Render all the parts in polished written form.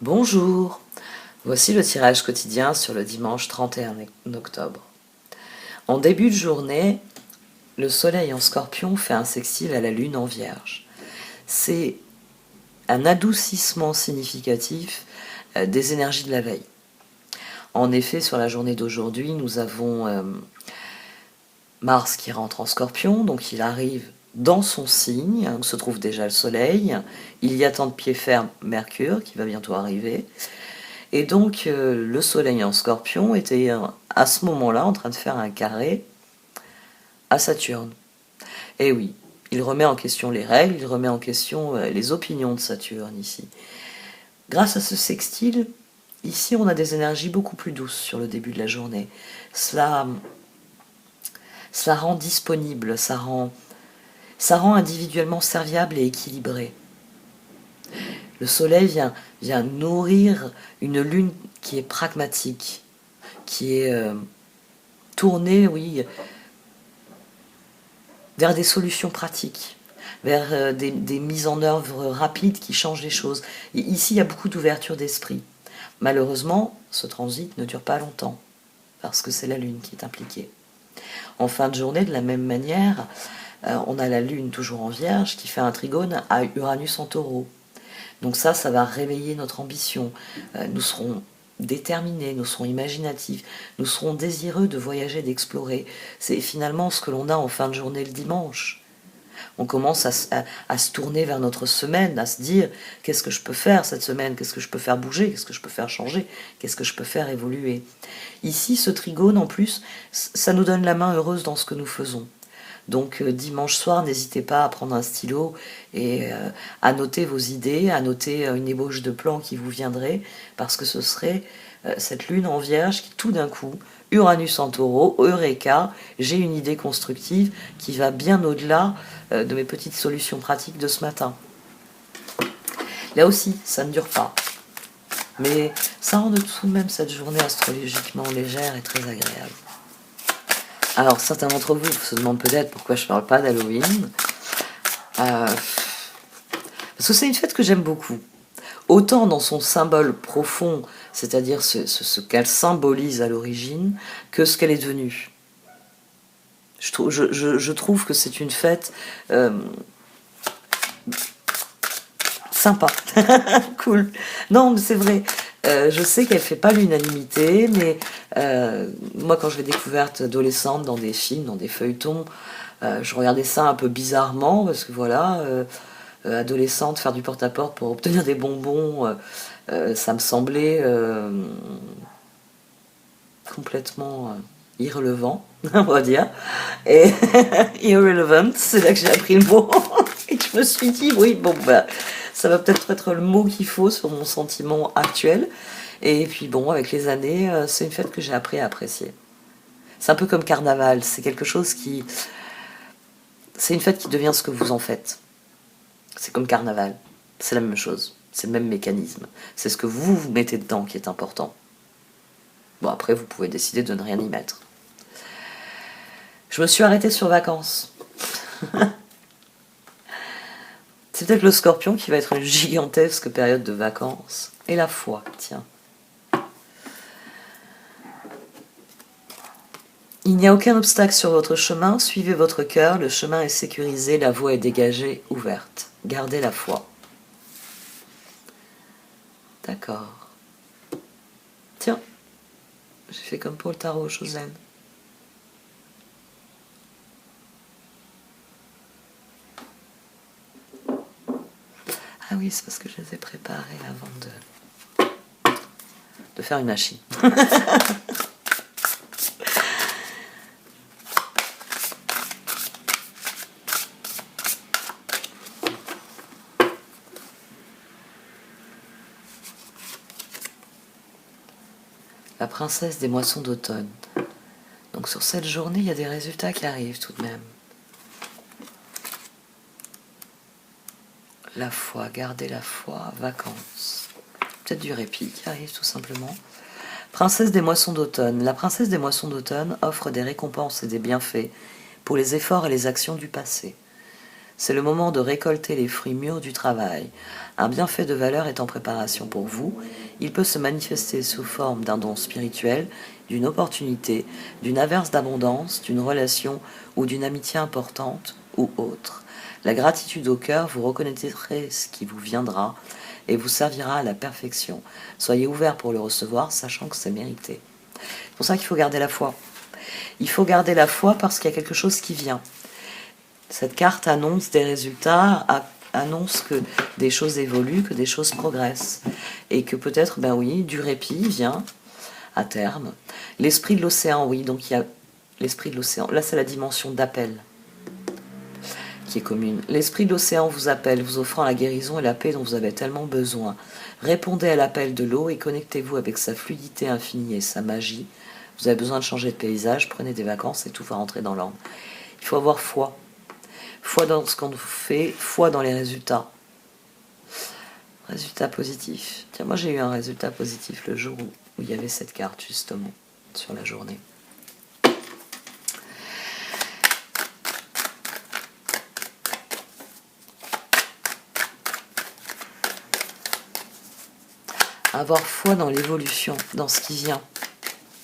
Bonjour, voici le tirage quotidien sur le dimanche 31 octobre. En début de journée, le soleil en scorpion fait un sextile à la lune en vierge. C'est un adoucissement significatif des énergies de la veille. En effet, sur la journée d'aujourd'hui, nous avons Mars qui rentre en scorpion, donc il arrive dans son signe, où se trouve déjà le soleil. Il y attend de pied ferme Mercure qui va bientôt arriver. Et donc le soleil en scorpion était à ce moment-là en train de faire un carré à Saturne. Et oui, il remet en question les règles, il remet en question les opinions de Saturne ici. Grâce à ce sextile, ici on a des énergies beaucoup plus douces sur le début de la journée. Cela rend disponible, ça rend individuellement serviable et équilibré. Le soleil vient nourrir une lune qui est pragmatique, qui est tournée, oui, vers des solutions pratiques, vers des mises en œuvre rapides qui changent les choses. Et ici, il y a beaucoup d'ouverture d'esprit. Malheureusement, ce transit ne dure pas longtemps, parce que c'est la Lune qui est impliquée. En fin de journée, de la même manière, on a la Lune toujours en Vierge qui fait un trigone à Uranus en Taureau. Donc ça va réveiller notre ambition. Nous serons déterminés, nous serons imaginatifs, nous serons désireux de voyager, d'explorer. C'est finalement ce que l'on a en fin de journée le dimanche. On commence à se tourner vers notre semaine, à se dire qu'est-ce que je peux faire cette semaine, qu'est-ce que je peux faire bouger, qu'est-ce que je peux faire changer, qu'est-ce que je peux faire évoluer. Ici, ce trigone, en plus, ça nous donne la main heureuse dans ce que nous faisons. Donc dimanche soir, n'hésitez pas à prendre un stylo et à noter vos idées, à noter une ébauche de plan qui vous viendrait, parce que ce serait cette lune en vierge qui tout d'un coup, Uranus en taureau, Eureka, j'ai une idée constructive qui va bien au-delà de mes petites solutions pratiques de ce matin. Là aussi, ça ne dure pas. Mais ça rend tout de même cette journée astrologiquement légère et très agréable. Alors, certains d'entre vous se demandent peut-être pourquoi je ne parle pas d'Halloween. Parce que c'est une fête que j'aime beaucoup. Autant dans son symbole profond, c'est-à-dire ce qu'elle symbolise à l'origine, que ce qu'elle est devenue. Je trouve que c'est une fête sympa, cool. Non, mais c'est vrai. Je sais qu'elle fait pas l'unanimité, mais moi quand je l'ai découverte adolescente dans des films, dans des feuilletons, je regardais ça un peu bizarrement parce que voilà, adolescente, faire du porte-à-porte pour obtenir des bonbons, ça me semblait complètement irrelevant, on va dire. Et irrelevant, c'est là que j'ai appris le mot. Et je me suis dit, oui, bon, bah, ça va peut-être être le mot qu'il faut sur mon sentiment actuel. Et puis bon, avec les années, c'est une fête que j'ai appris à apprécier. C'est un peu comme carnaval, c'est quelque chose qui... C'est une fête qui devient ce que vous en faites. C'est comme carnaval, c'est la même chose, c'est le même mécanisme. C'est ce que vous mettez dedans qui est important. Bon, après, vous pouvez décider de ne rien y mettre. Je me suis arrêtée sur vacances. C'est peut-être le scorpion qui va être une gigantesque période de vacances. Et la foi, tiens. Il n'y a aucun obstacle sur votre chemin, suivez votre cœur, le chemin est sécurisé, la voie est dégagée, ouverte. Gardez la foi. D'accord. Tiens, j'ai fait comme pour le tarot, Josène. Ah oui, c'est parce que je les ai préparés avant de faire une machine. La princesse des moissons d'automne. Donc sur cette journée, il y a des résultats qui arrivent tout de même. La foi, garder la foi, vacances. Peut-être du répit qui arrive tout simplement. Princesse des moissons d'automne. La princesse des moissons d'automne offre des récompenses et des bienfaits pour les efforts et les actions du passé. C'est le moment de récolter les fruits mûrs du travail. Un bienfait de valeur est en préparation pour vous. Il peut se manifester sous forme d'un don spirituel, d'une opportunité, d'une averse d'abondance, d'une relation ou d'une amitié importante ou autre. La gratitude au cœur, vous reconnaîtrez ce qui vous viendra et vous servira à la perfection. Soyez ouverts pour le recevoir, sachant que c'est mérité. C'est pour ça qu'il faut garder la foi. Il faut garder la foi parce qu'il y a quelque chose qui vient. Cette carte annonce des résultats, annonce que des choses évoluent, que des choses progressent. Et que peut-être, ben oui, du répit vient à terme. L'esprit de l'océan, oui, donc il y a l'esprit de l'océan. Là, c'est la dimension d'appel qui est commune. L'esprit de l'océan vous appelle, vous offrant la guérison et la paix dont vous avez tellement besoin. Répondez à l'appel de l'eau et connectez-vous avec sa fluidité infinie et sa magie. Vous avez besoin de changer de paysage, prenez des vacances et tout va rentrer dans l'ordre. Il faut avoir foi. Foi dans ce qu'on fait, foi dans les résultats. Résultat positif. Tiens, moi j'ai eu un résultat positif le jour où il y avait cette carte justement, sur la journée. Avoir foi dans l'évolution, dans ce qui vient,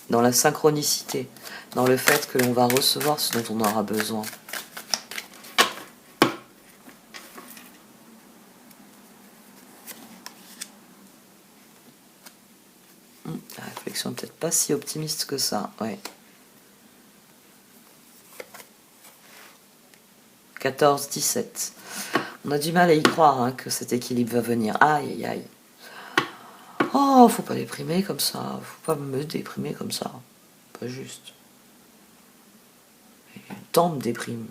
dans la synchronicité, dans le fait que l'on va recevoir ce dont on aura besoin. La réflexion n'est peut-être pas si optimiste que ça, ouais. 14, 17. On a du mal à y croire hein, que cet équilibre va venir. Aïe, aïe, aïe. Oh, faut pas déprimer comme ça. Faut pas me déprimer comme ça. Pas juste. Le temps me déprime.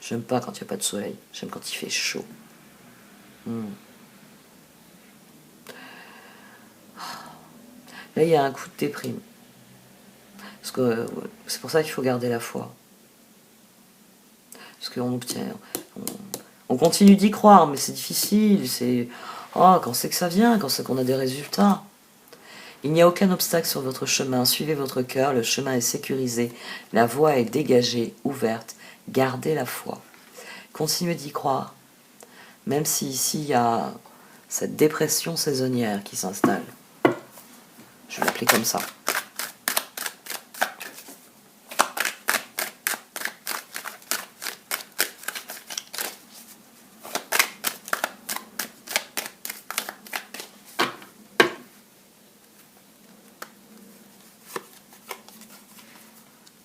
J'aime pas quand il n'y a pas de soleil. J'aime quand il fait chaud. Là, il y a un coup de déprime. Parce que c'est pour ça qu'il faut garder la foi. Parce qu'on obtient... On continue d'y croire, mais c'est difficile. C'est... Oh, quand c'est que ça vient, quand c'est qu'on a des résultats. Il n'y a aucun obstacle sur votre chemin. Suivez votre cœur, le chemin est sécurisé. La voie est dégagée, ouverte. Gardez la foi. Continuez d'y croire. Même si ici, il y a cette dépression saisonnière qui s'installe. Je vais l'appeler comme ça.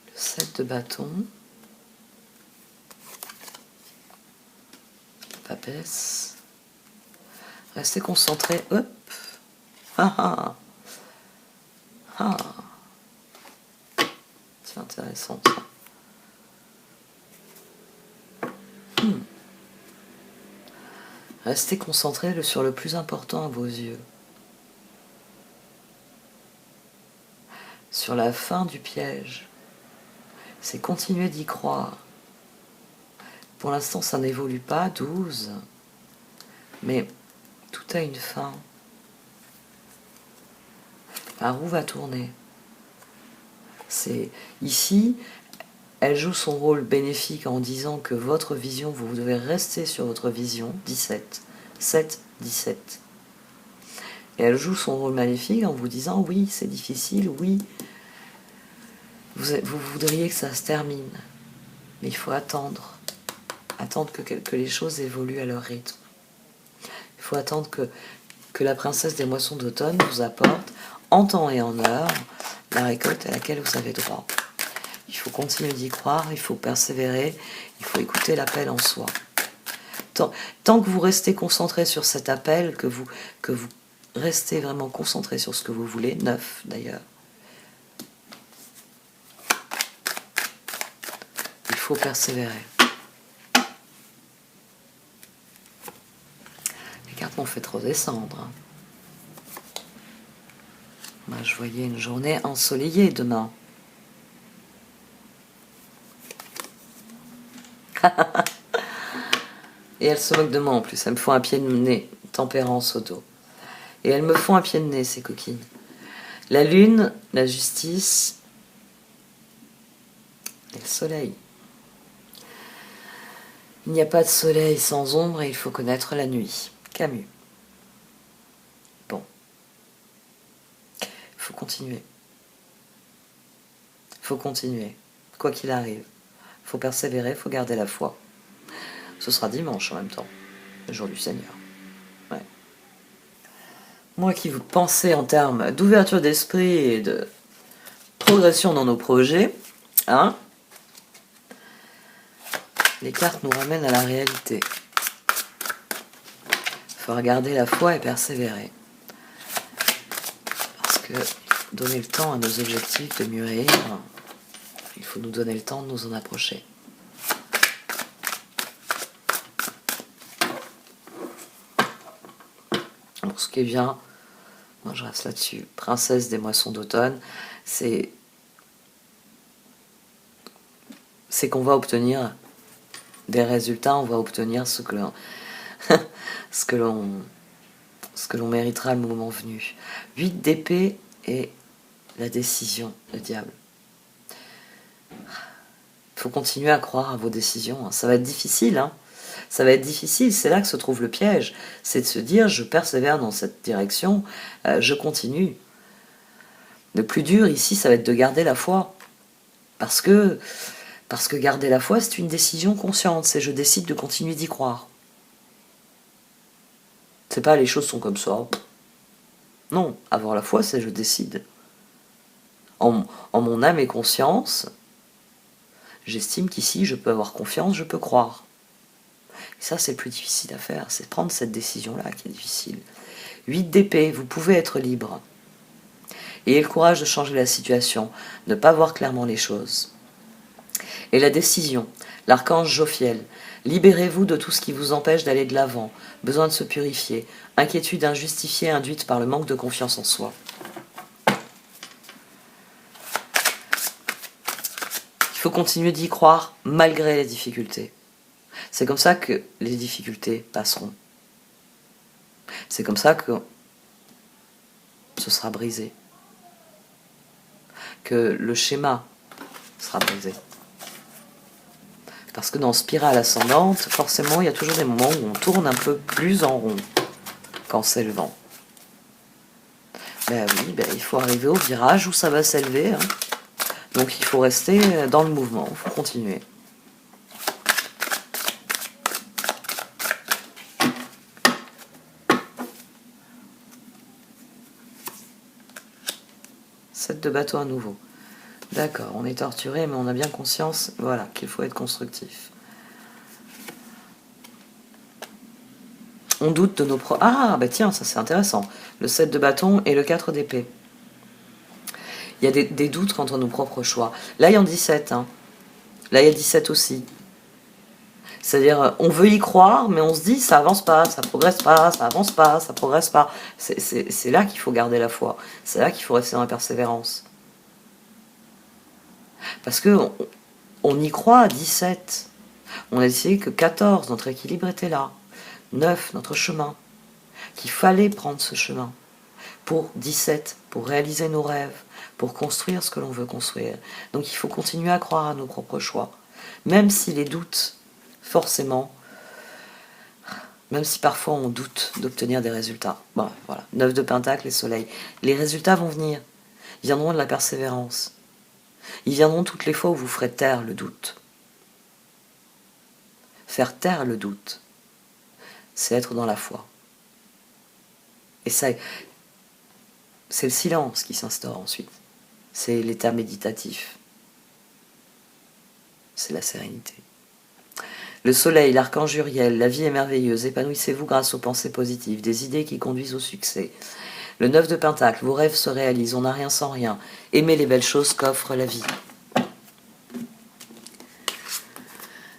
Le 7 de bâton. Papesse. Restez concentré. Hop. Ah ah. Ah. C'est intéressant ça. Restez concentré sur le plus important à vos yeux. Sur la fin du piège. C'est continuer d'y croire. Pour l'instant, ça n'évolue pas, 12. Mais tout a une fin. La roue va tourner. C'est ici, elle joue son rôle bénéfique en disant que votre vision, vous devez rester sur votre vision, 17, 7, 17. Et elle joue son rôle maléfique en vous disant, oui, c'est difficile, oui, vous voudriez que ça se termine. Mais il faut attendre que les choses évoluent à leur rythme. Il faut attendre que la princesse des moissons d'automne vous apporte, en temps et en heure, la récolte à laquelle vous avez droit. Il faut continuer d'y croire, il faut persévérer, il faut écouter l'appel en soi. Tant que vous restez concentré sur cet appel, que vous restez vraiment concentré sur ce que vous voulez, 9 d'ailleurs, il faut persévérer. Les cartes m'ont fait trop descendre. Moi, je voyais une journée ensoleillée demain. Et elles se moquent de moi en plus. Elles me font un pied de nez. Tempérance au dos. Et elles me font un pied de nez, ces coquines. La lune, la justice et le soleil. Il n'y a pas de soleil sans ombre et il faut connaître la nuit. Camus. Bon. Il faut continuer. Il faut continuer. Quoi qu'il arrive. Il faut persévérer, il faut garder la foi. Ce sera dimanche en même temps. Le jour du Seigneur. Ouais. Moi qui vous pensez en termes d'ouverture d'esprit et de progression dans nos projets, hein, les cartes nous ramènent à la réalité. Il faut regarder la foi et persévérer. Parce que donner le temps à nos objectifs de mûrir, il faut nous donner le temps de nous en approcher. Pour ce qui est bien, moi je reste là-dessus, princesse des moissons d'automne, c'est qu'on va obtenir des résultats, on va obtenir ce que l'on ce que l'on méritera le moment venu. 8 d'épée et la décision, le diable. Il faut continuer à croire à vos décisions. Ça va être difficile, hein. Ça va être difficile, c'est là que se trouve le piège. C'est de se dire, je persévère dans cette direction, je continue. Le plus dur ici, ça va être de garder la foi. Parce que garder la foi, c'est une décision consciente. C'est je décide de continuer d'y croire. C'est pas les choses sont comme ça. Non, avoir la foi, c'est je décide. En mon âme et conscience, j'estime qu'ici, je peux avoir confiance, je peux croire. Et ça, c'est le plus difficile à faire. C'est prendre cette décision-là qui est difficile. 8 d'épée, vous pouvez être libre. Ayez le courage de changer la situation, ne pas voir clairement les choses. Et la décision, l'archange Jophiel, libérez-vous de tout ce qui vous empêche d'aller de l'avant, besoin de se purifier, inquiétude injustifiée induite par le manque de confiance en soi. Il faut continuer d'y croire malgré les difficultés. C'est comme ça que les difficultés passeront. C'est comme ça que ce sera brisé. Que le schéma sera brisé. Parce que dans spirale ascendante, forcément, il y a toujours des moments où on tourne un peu plus en rond quand c'est le vent. Ben oui, il faut arriver au virage où ça va s'élever. Hein. Donc il faut rester dans le mouvement, il faut continuer. Sept de bateau à nouveau. D'accord, on est torturé, mais on a bien conscience, voilà, qu'il faut être constructif. On doute de nos Ah, bah tiens, ça c'est intéressant. Le 7 de bâton et le 4 d'épée. Il y a des doutes quant à nos propres choix. Là, il y en a 17. Hein. Là, il y a 17 aussi. C'est-à-dire, on veut y croire, mais on se dit, ça avance pas, ça progresse pas, ça avance pas, ça progresse pas. C'est là qu'il faut garder la foi. C'est là qu'il faut rester dans la persévérance. Parce que on y croit à 17. On a décidé que 14, notre équilibre était là. 9, notre chemin. Qu'il fallait prendre ce chemin. Pour 17, pour réaliser nos rêves, pour construire ce que l'on veut construire. Donc il faut continuer à croire à nos propres choix. Même si les doutes, forcément, même si parfois on doute d'obtenir des résultats. Bon, voilà, 9 de pentacle et soleil. Les résultats vont venir. Ils viendront de la persévérance. Ils viendront toutes les fois où vous ferez taire le doute. Faire taire le doute, c'est être dans la foi. Et ça, c'est le silence qui s'instaure ensuite. C'est l'état méditatif. C'est la sérénité. Le soleil, l'archange Uriel, la vie est merveilleuse, épanouissez-vous grâce aux pensées positives, des idées qui conduisent au succès. Le 9 de pentacle, vos rêves se réalisent, on n'a rien sans rien. Aimez les belles choses qu'offre la vie.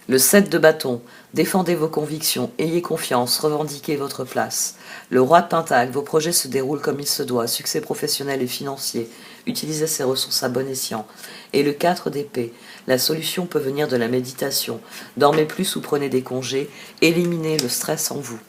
Le 7 de bâton, défendez vos convictions, ayez confiance, revendiquez votre place. Le roi de pentacle, vos projets se déroulent comme il se doit, succès professionnel et financier, utilisez ces ressources à bon escient. Et le 4 d'épée, la solution peut venir de la méditation, dormez plus ou prenez des congés, éliminez le stress en vous.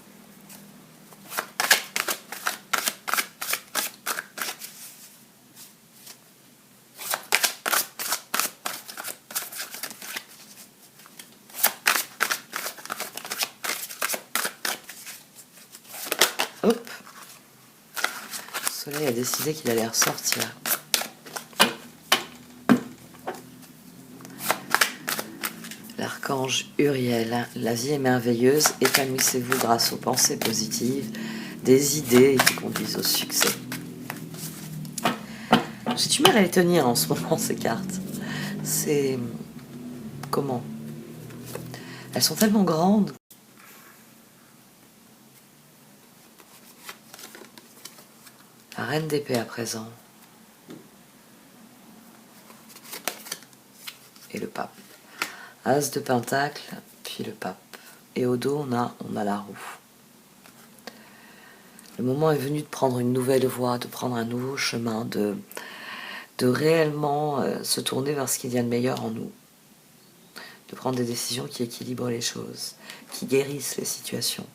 Soleil a décidé qu'il allait ressortir. L'archange Uriel, la vie est merveilleuse, épanouissez-vous grâce aux pensées positives, des idées qui conduisent au succès. J'ai du mal à les tenir en ce moment, ces cartes. C'est... Comment? Elles sont tellement grandes. La reine d'épée à présent. Et le pape. As de pentacle, puis le pape. Et au dos, on a la roue. Le moment est venu de prendre une nouvelle voie, de prendre un nouveau chemin, de réellement se tourner vers ce qu'il y a de meilleur en nous. De prendre des décisions qui équilibrent les choses, qui guérissent les situations.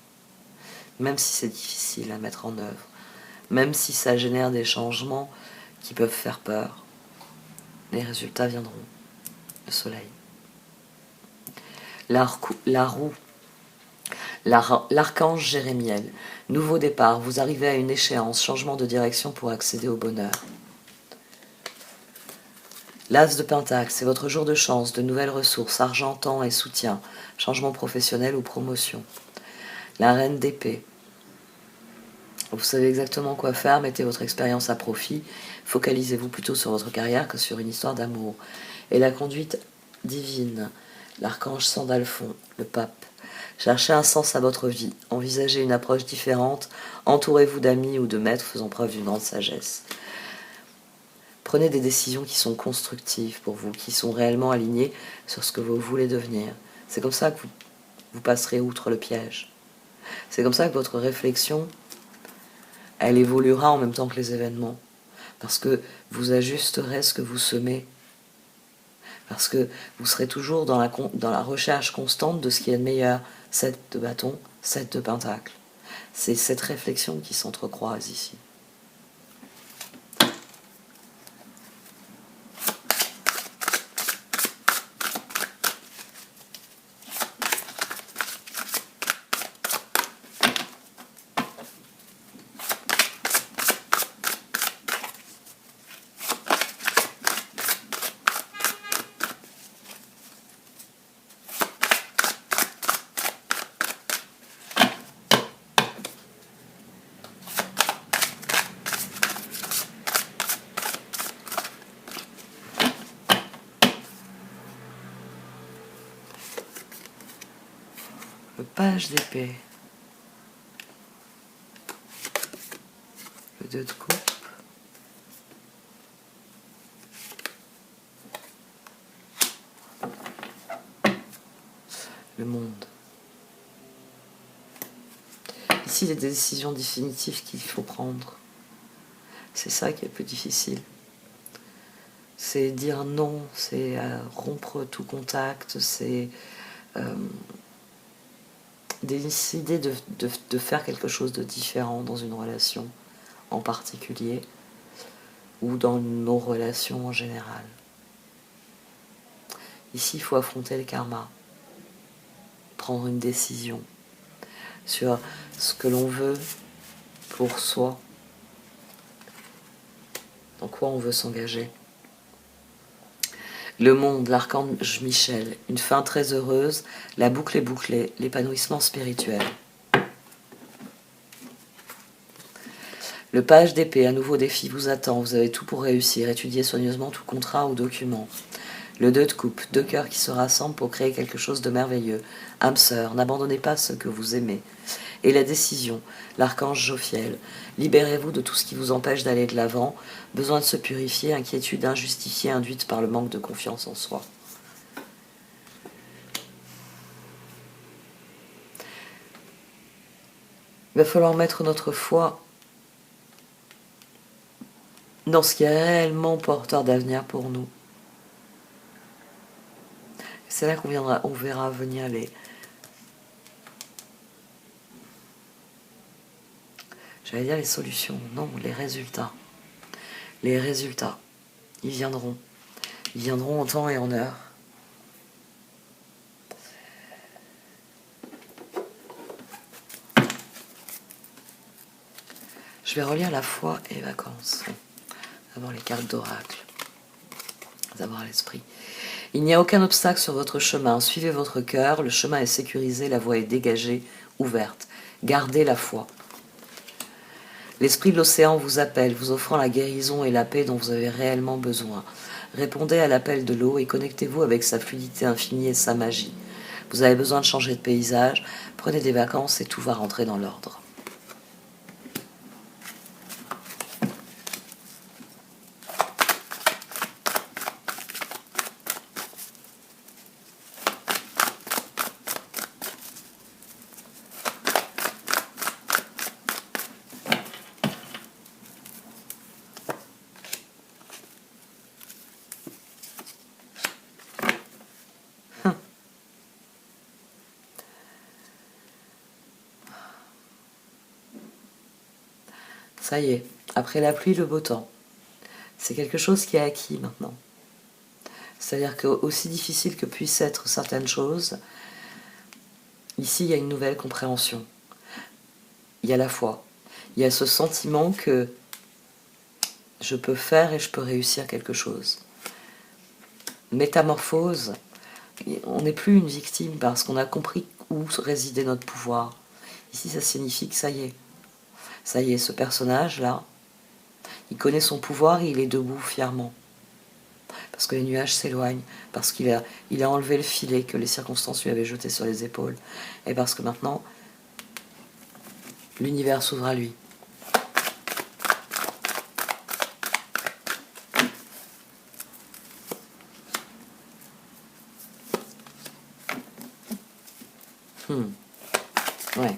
Même si c'est difficile à mettre en œuvre, même si ça génère des changements qui peuvent faire peur, les résultats viendront. Le soleil. La roue. L'archange Jérémiel. Nouveau départ, vous arrivez à une échéance, changement de direction pour accéder au bonheur. L'As de Pentacle, c'est votre jour de chance, de nouvelles ressources, argent, temps et soutien, changement professionnel ou promotion. La Reine d'épée. Vous savez exactement quoi faire, mettez votre expérience à profit, focalisez-vous plutôt sur votre carrière que sur une histoire d'amour. Et la conduite divine, l'archange Sandalphon, le pape. Cherchez un sens à votre vie, envisagez une approche différente, entourez-vous d'amis ou de maîtres faisant preuve d'une grande sagesse. Prenez des décisions qui sont constructives pour vous, qui sont réellement alignées sur ce que vous voulez devenir. C'est comme ça que vous passerez outre le piège. C'est comme ça que votre réflexion, elle évoluera en même temps que les événements. Parce que vous ajusterez ce que vous semez. Parce que vous serez toujours dans la recherche constante de ce qui est de meilleur. 7 de bâton, 7 de pentacle. C'est cette réflexion qui s'entrecroise ici. Le page d'épée. Le 2 de coupe. Le monde. Ici, il y a des décisions définitives qu'il faut prendre. C'est ça qui est le plus difficile. C'est dire non, c'est rompre tout contact, c'est décider de faire quelque chose de différent dans une relation en particulier ou dans nos relations en général. Ici, il faut affronter le karma, prendre une décision sur ce que l'on veut pour soi, dans quoi on veut s'engager. Le monde, l'archange Michel, une fin très heureuse, la boucle est bouclée, l'épanouissement spirituel. Le page d'épée, un nouveau défi vous attend, vous avez tout pour réussir, étudiez soigneusement tout contrat ou document. Le 2 de coupe, 2 cœurs qui se rassemblent pour créer quelque chose de merveilleux. Âme sœur, n'abandonnez pas ce que vous aimez. Et la décision, l'archange Jophiel, libérez-vous de tout ce qui vous empêche d'aller de l'avant, besoin de se purifier, inquiétude injustifiée induite par le manque de confiance en soi. Il va falloir mettre notre foi dans ce qui est réellement porteur d'avenir pour nous. C'est là on verra venir j'allais dire les solutions, non, les résultats. Les résultats, ils viendront. Ils viendront en temps et en heure. Je Je vais relire la foi et les vacances. D'abord les cartes d'oracle. D'abord à l'esprit. Il n'y a aucun obstacle sur votre chemin. Suivez votre cœur. Le chemin est sécurisé. La voie est dégagée, ouverte. Gardez la foi. L'esprit de l'océan vous appelle, vous offrant la guérison et la paix dont vous avez réellement besoin. Répondez à l'appel de l'eau et connectez-vous avec sa fluidité infinie et sa magie. Vous avez besoin de changer de paysage. Prenez des vacances et tout va rentrer dans l'ordre. Ça y est, après la pluie, le beau temps. C'est quelque chose qui est acquis maintenant. C'est-à-dire que aussi difficile que puissent être certaines choses, ici il y a une nouvelle compréhension. Il y a la foi. Il y a ce sentiment que je peux faire et je peux réussir quelque chose. Métamorphose, on n'est plus une victime parce qu'on a compris où résidait notre pouvoir. Ici ça signifie que ça y est. Ça y est, ce personnage-là, il connaît son pouvoir et il est debout fièrement. Parce que les nuages s'éloignent, parce qu'il a enlevé le filet que les circonstances lui avaient jeté sur les épaules, et parce que maintenant, l'univers s'ouvre à lui. Ouais.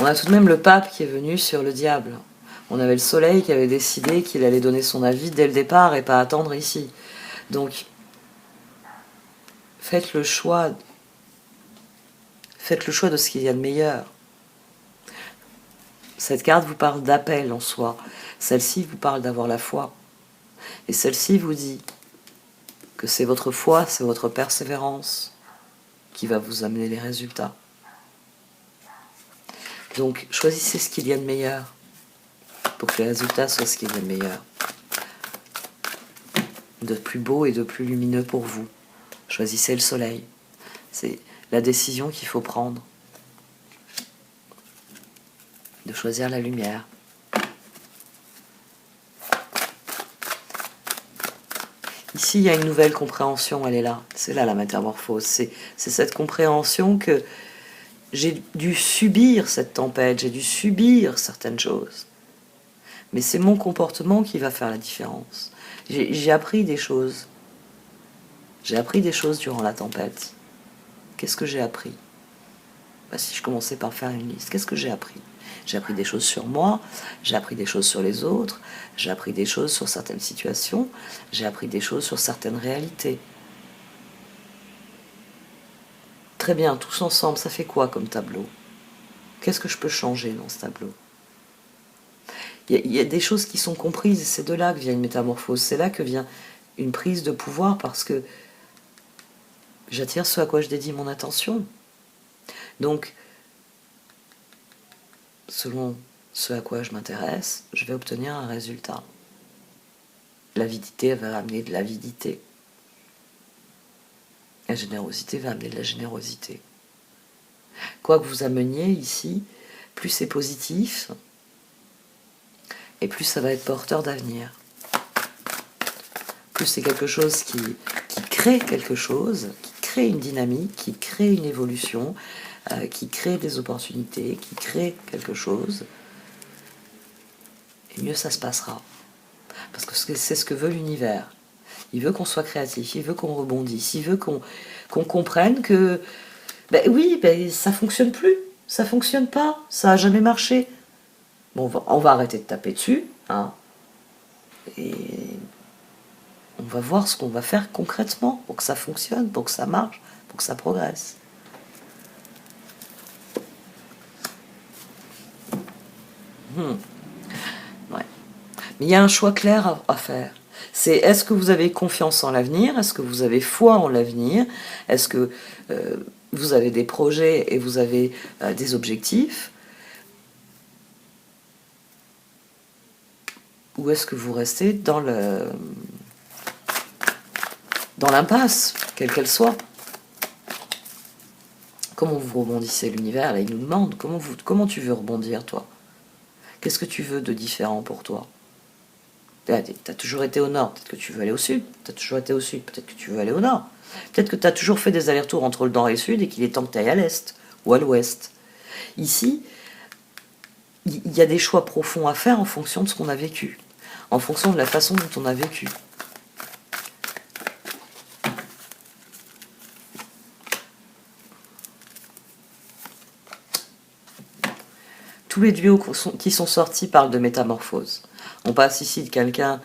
On a tout de même le pape qui est venu sur le diable. On avait le soleil qui avait décidé qu'il allait donner son avis dès le départ et pas attendre ici. Donc, faites le choix de ce qu'il y a de meilleur. Cette carte vous parle d'appel en soi. Celle-ci vous parle d'avoir la foi. Et celle-ci vous dit que c'est votre foi, c'est votre persévérance qui va vous amener les résultats. Donc, choisissez ce qu'il y a de meilleur pour que les résultats soient ce qu'il y a de meilleur. De plus beau et de plus lumineux pour vous. Choisissez le soleil. C'est la décision qu'il faut prendre. De choisir la lumière. Ici, il y a une nouvelle compréhension, elle est là. C'est là la métamorphose. C'est cette compréhension que j'ai dû subir cette tempête, j'ai dû subir certaines choses. Mais c'est mon comportement qui va faire la différence. J'ai appris des choses. J'ai appris des choses durant la tempête. Qu'est-ce que j'ai appris ? Si je commençais par faire une liste, qu'est-ce que j'ai appris ? J'ai appris des choses sur moi, j'ai appris des choses sur les autres, j'ai appris des choses sur certaines situations, j'ai appris des choses sur certaines réalités. Très bien, tous ensemble, ça fait quoi comme tableau ? Qu'est-ce que je peux changer dans ce tableau ? Il y a des choses qui sont comprises, et c'est de là que vient une métamorphose, c'est là que vient une prise de pouvoir, parce que j'attire ce à quoi je dédie mon attention. Donc, selon ce à quoi je m'intéresse, je vais obtenir un résultat. L'avidité va amener de l'avidité. La générosité va amener de la générosité. Quoi que vous ameniez ici, plus c'est positif, et plus ça va être porteur d'avenir. Plus c'est quelque chose qui crée quelque chose, qui crée une dynamique, qui crée une évolution, qui crée des opportunités, qui crée quelque chose, et mieux ça se passera. Parce que c'est ce que veut l'univers. Il veut qu'on soit créatif, il veut qu'on rebondisse, il veut qu'on comprenne que ça fonctionne plus, ça fonctionne pas, ça a jamais marché. Bon, on va arrêter de taper dessus, hein, et on va voir ce qu'on va faire concrètement pour que ça fonctionne, pour que ça marche, pour que ça progresse. Ouais. Mais il y a un choix clair à faire. C'est est-ce que vous avez confiance en l'avenir ? Est-ce que vous avez foi en l'avenir ? Est-ce que vous avez des projets et vous avez des objectifs ? ou est-ce que vous restez dans l'impasse, quelle qu'elle soit? Comment vous rebondissez? L'univers, là, il nous demande comment tu veux rebondir, toi? Qu'est-ce que tu veux de différent pour toi? Tu as toujours été au nord, peut-être que tu veux aller au sud. Tu as toujours été au sud, peut-être que tu veux aller au nord. Peut-être que tu as toujours fait des allers-retours entre le nord et le sud et qu'il est temps que tu ailles à l'est ou à l'ouest. Ici, il y a des choix profonds à faire en fonction de ce qu'on a vécu, en fonction de la façon dont on a vécu. Tous les duos qui sont sortis parlent de métamorphose. On passe ici de quelqu'un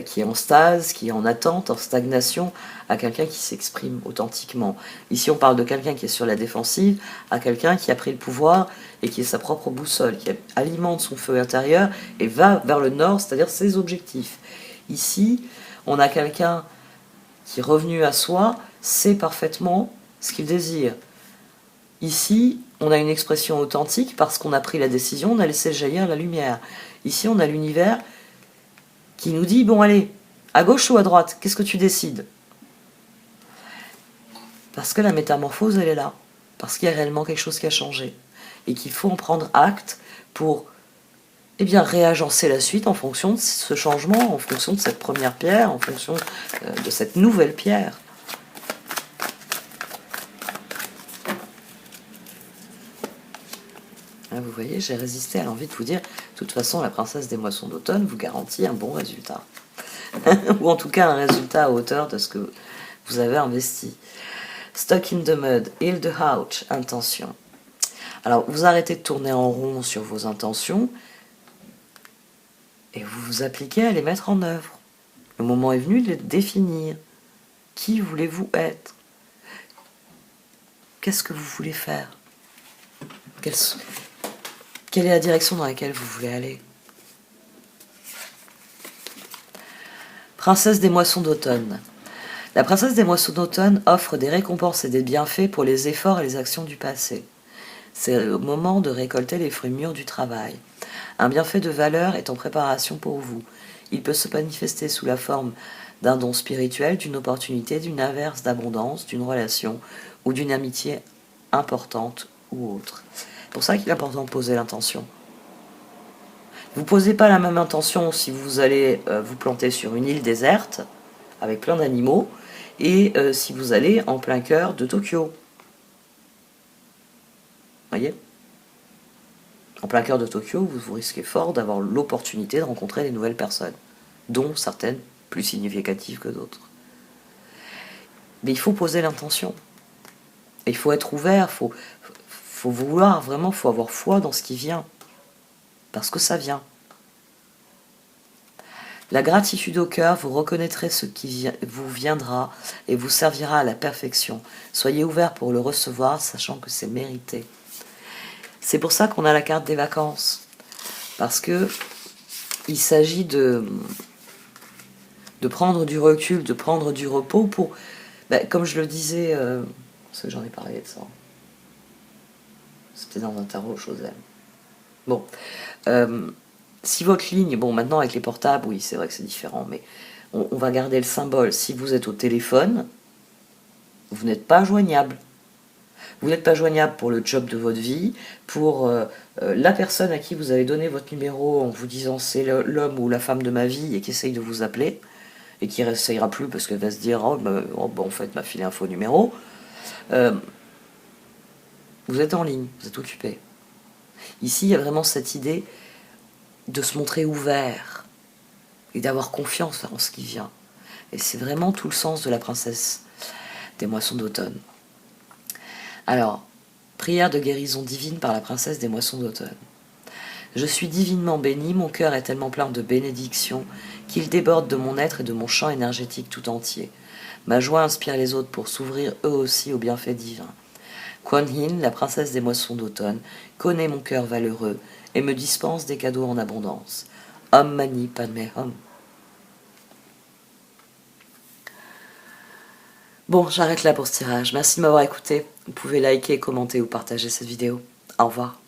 qui est en stase, qui est en attente, en stagnation, à quelqu'un qui s'exprime authentiquement. Ici, on parle de quelqu'un qui est sur la défensive, à quelqu'un qui a pris le pouvoir et qui est sa propre boussole, qui alimente son feu intérieur et va vers le nord, c'est-à-dire ses objectifs. Ici, on a quelqu'un qui est revenu à soi, sait parfaitement ce qu'il désire. Ici, on a une expression authentique parce qu'on a pris la décision, on a laissé jaillir la lumière. Ici, on a l'univers qui nous dit, bon allez, à gauche ou à droite, qu'est-ce que tu décides? Parce que la métamorphose, elle est là. Parce qu'il y a réellement quelque chose qui a changé. Et qu'il faut en prendre acte pour réagencer la suite en fonction de ce changement, en fonction de cette première pierre, en fonction de cette nouvelle pierre. Vous voyez, j'ai résisté à l'envie de vous dire, de toute façon, la princesse des moissons d'automne vous garantit un bon résultat. Ou en tout cas, un résultat à hauteur de ce que vous avez investi. Stuck in the mud, heal the ouch, intention. Alors, vous arrêtez de tourner en rond sur vos intentions et vous vous appliquez à les mettre en œuvre. Le moment est venu de les définir. Qui voulez-vous être? Qu'est-ce que vous voulez faire? Quelle est la direction dans laquelle vous voulez aller? Princesse des moissons d'automne. La princesse des moissons d'automne offre des récompenses et des bienfaits pour les efforts et les actions du passé. C'est le moment de récolter les fruits mûrs du travail. Un bienfait de valeur est en préparation pour vous. Il peut se manifester sous la forme d'un don spirituel, d'une opportunité, d'une averse d'abondance, d'une relation ou d'une amitié importante ou autre. C'est pour ça qu'il est important de poser l'intention. Vous ne posez pas la même intention si vous allez vous planter sur une île déserte avec plein d'animaux et si vous allez en plein cœur de Tokyo. Voyez ? En plein cœur de Tokyo, vous risquez fort d'avoir l'opportunité de rencontrer des nouvelles personnes, dont certaines plus significatives que d'autres. Mais il faut poser l'intention. Il faut être ouvert, faut vouloir vraiment, faut avoir foi dans ce qui vient. Parce que ça vient. La gratitude au cœur, vous reconnaîtrez ce qui vous viendra et vous servira à la perfection. Soyez ouvert pour le recevoir, sachant que c'est mérité. C'est pour ça qu'on a la carte des vacances. Parce que il s'agit de prendre du recul, de prendre du repos pour, comme je le disais, parce que j'en ai parlé de ça. C'était dans un tarot, Joselle. Bon. Si votre ligne, maintenant avec les portables, oui, c'est vrai que c'est différent, mais on va garder le symbole. Si vous êtes au téléphone, vous n'êtes pas joignable. Vous n'êtes pas joignable pour le job de votre vie, pour la personne à qui vous avez donné votre numéro en vous disant c'est l'homme ou la femme de ma vie et qui essaye de vous appeler, et qui ne réessayera plus parce qu'elle va se dire en fait, m'a filé un faux numéro. Vous êtes en ligne, vous êtes occupé. Ici, il y a vraiment cette idée de se montrer ouvert et d'avoir confiance en ce qui vient. Et c'est vraiment tout le sens de la princesse des moissons d'automne. Alors, prière de guérison divine par la princesse des moissons d'automne. Je suis divinement béni, mon cœur est tellement plein de bénédictions qu'il déborde de mon être et de mon champ énergétique tout entier. Ma joie inspire les autres pour s'ouvrir eux aussi aux bienfaits divins. Kuan Yin, la princesse des moissons d'automne, connaît mon cœur valeureux et me dispense des cadeaux en abondance. Om Mani Padme Hum. Bon, j'arrête là pour ce tirage. Merci de m'avoir écouté. Vous pouvez liker, commenter ou partager cette vidéo. Au revoir.